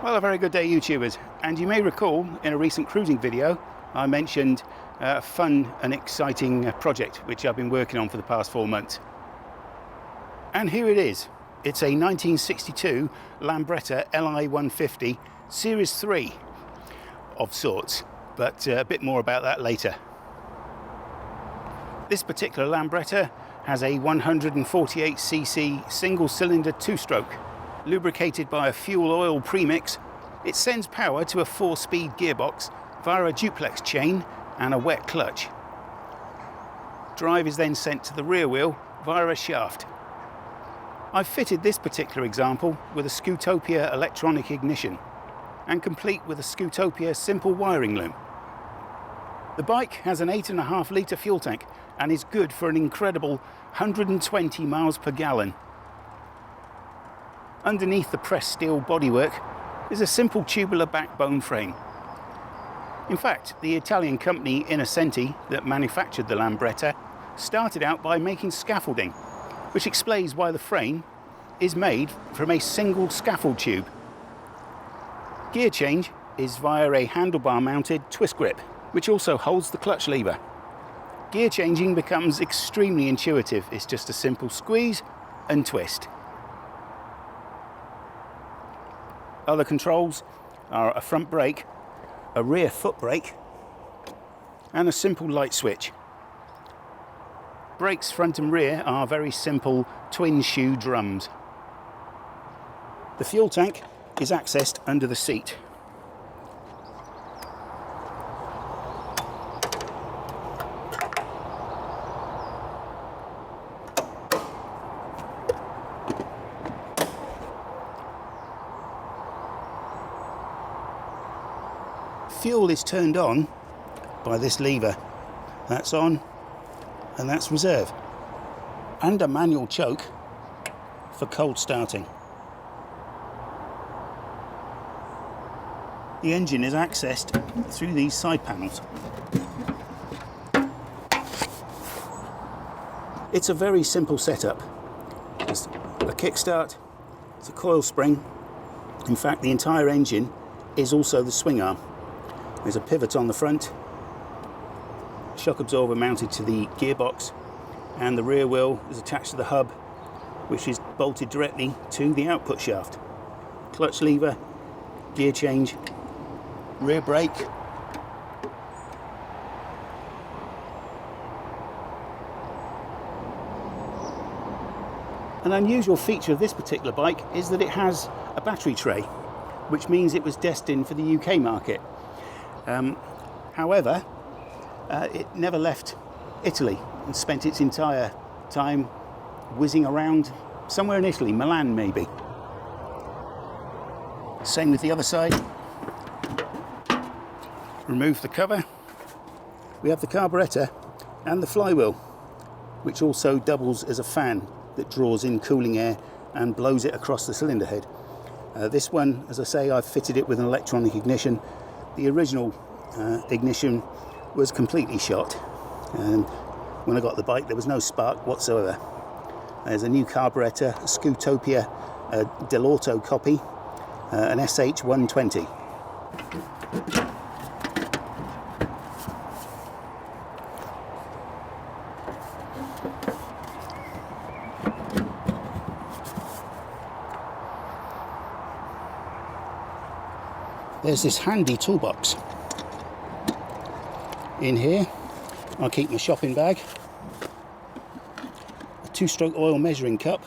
Well, a very good day, YouTubers. And you may recall in a recent cruising video I mentioned a fun and exciting project which I've been working on for the past 4 months. And here it is. It's a 1962 Lambretta Li150 Series 3 of sorts, but a bit more about that later. This particular Lambretta has a 148cc single-cylinder two-stroke. Lubricated by a fuel oil premix, it sends power to a 4-speed gearbox via a duplex chain and a wet clutch. Drive is then sent to the rear wheel via a shaft. I've fitted this particular example with a Scootopia electronic ignition and complete with a Scootopia simple wiring loom. The bike has an 8.5 litre fuel tank and is good for an incredible 120 miles per gallon. Underneath the pressed steel bodywork is a simple tubular backbone frame. In fact, the Italian company Innocenti that manufactured the Lambretta started out by making scaffolding, which explains why the frame is made from a single scaffold tube. Gear change is via a handlebar mounted twist grip, which also holds the clutch lever. Gear changing becomes extremely intuitive. It's just a simple squeeze and twist. Other controls are a front brake, a rear foot brake, and a simple light switch. Brakes front and rear are very simple twin shoe drums. The fuel tank is accessed under the seat. Fuel is turned on by this lever. That's on and that's reserve. And a manual choke for cold starting. The engine is accessed through these side panels. It's a very simple setup. It's a kickstart, it's a coil spring. In fact, the entire engine is also the swing arm. There's a pivot on the front, shock absorber mounted to the gearbox, and the rear wheel is attached to the hub, which is bolted directly to the output shaft. Clutch lever, gear change, rear brake, an unusual feature of this particular bike is that it has a battery tray, which means it was destined for the UK market. However, it never left Italy and spent its entire time whizzing around somewhere in Italy, Milan maybe. Same with the other side. Remove the cover. We have the carburettor and the flywheel, which also doubles as a fan that draws in cooling air and blows it across the cylinder head. This one, as I say, I've fitted it with an electronic ignition. The original ignition was completely shot, and when I got the bike there was no spark whatsoever. There's a new carburettor, a Scootopia Dell'Auto copy, an SH120. There's this handy toolbox. In here I'll keep my shopping bag, a 2-stroke oil measuring cup,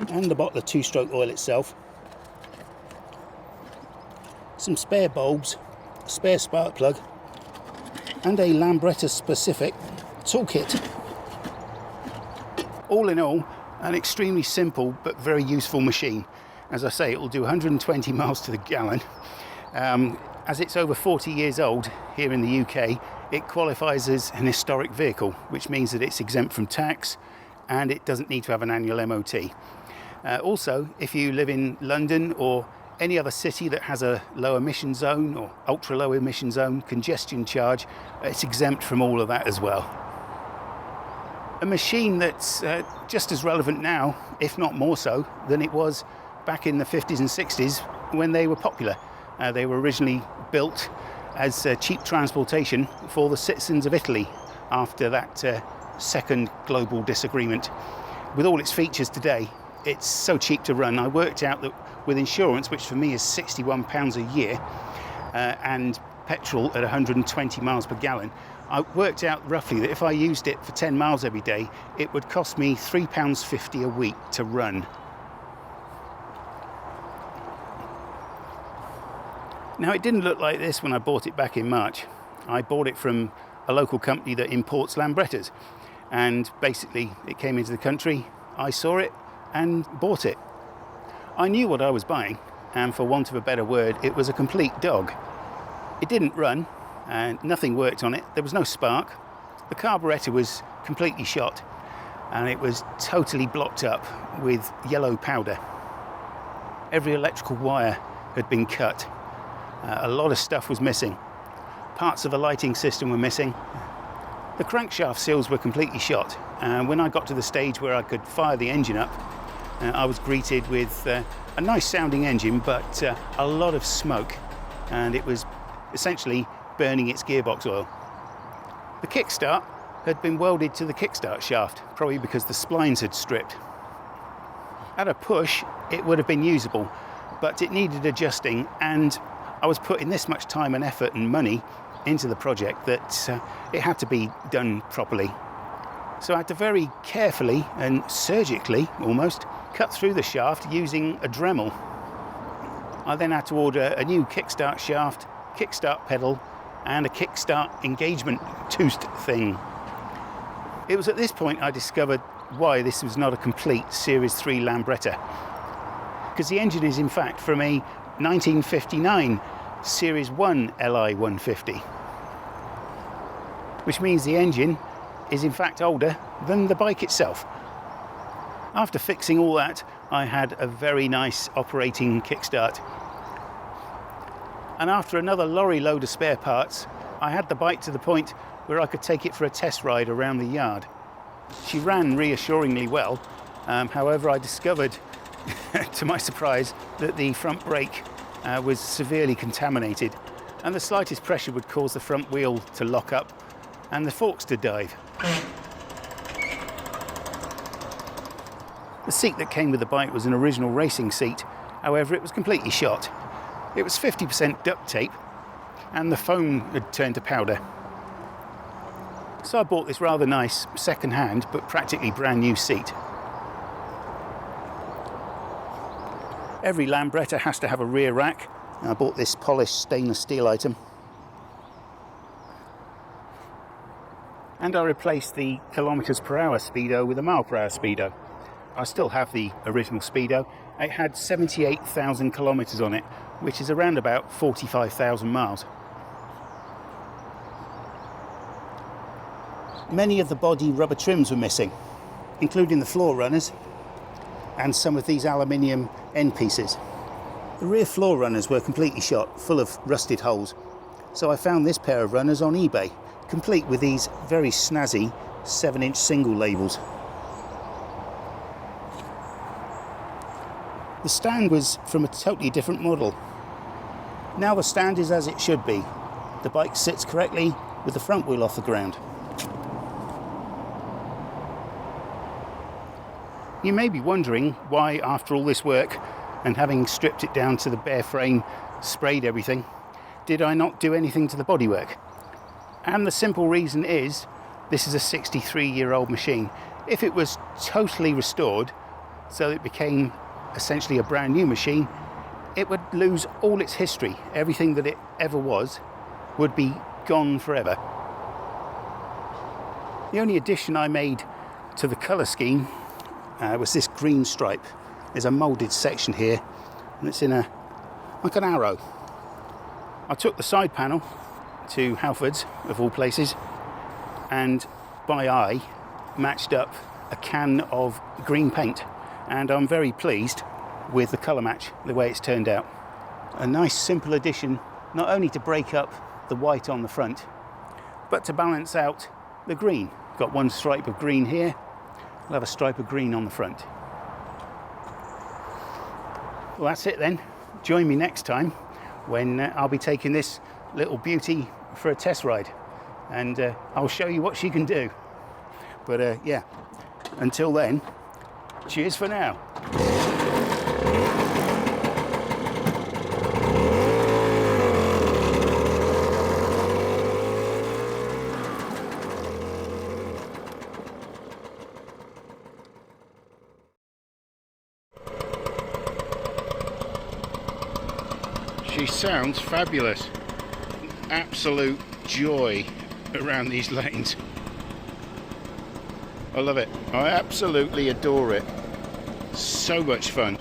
and the bottle of 2-stroke oil itself, some spare bulbs, a spare spark plug, and a Lambretta specific toolkit. All in all, an extremely simple but very useful machine. As I say, it will do 120 miles to the gallon. As it's over 40 years old here in the UK, it qualifies as an historic vehicle, which means that it's exempt from tax and it doesn't need to have an annual MOT. Also, if you live in London or any other city that has a low emission zone or ultra low emission zone congestion charge, it's exempt from all of that as well. A machine that's just as relevant now, if not more so, than it was back in the 50s and 60s when they were popular. They were originally built as cheap transportation for the citizens of Italy after that second global disagreement. With all its features today, it's so cheap to run. I worked out that with insurance, which for me is £61 a year, and petrol at 120 miles per gallon, I worked out roughly that if I used it for 10 miles every day, it would cost me £3.50 a week to run. Now, it didn't look like this when I bought it back in March. I bought it from a local company that imports Lambrettas, and basically it came into the country, I saw it and bought it. I knew what I was buying, and for want of a better word, it was a complete dog. It didn't run, and nothing worked on it. There was no spark. The carburettor was completely shot, and it was totally blocked up with yellow powder. Every electrical wire had been cut. A lot of stuff was missing. Parts of the lighting system were missing. The crankshaft seals were completely shot. And when I got to the stage where I could fire the engine up, I was greeted with a nice sounding engine, but a lot of smoke, and it was essentially burning its gearbox oil. The kickstart had been welded to the kickstart shaft, probably because the splines had stripped. At a push, it would have been usable, but it needed adjusting, and I was putting this much time and effort and money into the project that it had to be done properly. So I had to very carefully and surgically almost cut through the shaft using a Dremel. I then had to order a new kickstart shaft, kickstart pedal, and a kickstart engagement tooth thing. It was at this point I discovered why this was not a complete Series 3 Lambretta, because the engine is in fact from a 1959 Series 1 Li150, which means the engine is in fact older than the bike itself. After fixing all that, I had a very nice operating kickstart. And after another lorry load of spare parts, I had the bike to the point where I could take it for a test ride around the yard. She ran reassuringly well. However, I discovered, to my surprise, that the front brake was severely contaminated, and the slightest pressure would cause the front wheel to lock up and the forks to dive. The seat that came with the bike was an original racing seat. However, it was completely shot. It was 50% duct tape, and the foam had turned to powder. So I bought this rather nice second-hand but practically brand new seat. Every Lambretta has to have a rear rack, and I bought this polished stainless steel item. And I replaced the kilometers per hour speedo with a mile per hour speedo. I still have the original speedo. It had 78,000 kilometers on it, which is around about 45,000 miles. Many of the body rubber trims were missing, including the floor runners and some of these aluminium end pieces. The rear floor runners were completely shot, full of rusted holes. So I found this pair of runners on eBay, complete with these very snazzy 7-inch single labels. The stand was from a totally different model. Now the stand is as it should be. The bike sits correctly with the front wheel off the ground. You may be wondering why, after all this work and having stripped it down to the bare frame, sprayed everything, did I not do anything to the bodywork? And the simple reason is, this is a 63-year-old machine. If it was totally restored, so it became essentially a brand new machine, it would lose all its history. Everything that it ever was would be gone forever. The only addition I made to the colour scheme was this green stripe. There's a moulded section here, and it's in like an arrow. I took the side panel to Halfords, of all places, and by eye matched up a can of green paint, and I'm very pleased with the colour match, the way it's turned out. A nice simple addition, not only to break up the white on the front, but to balance out the green. Got one stripe of green here, I'll have a stripe of green on the front. Well, that's it then. join me next time when I'll be taking this little beauty for a test ride, and I'll show you what she can do. But yeah, until then, cheers for now. She sounds fabulous. Absolute joy around these lanes. I love it. I absolutely adore it. So much fun.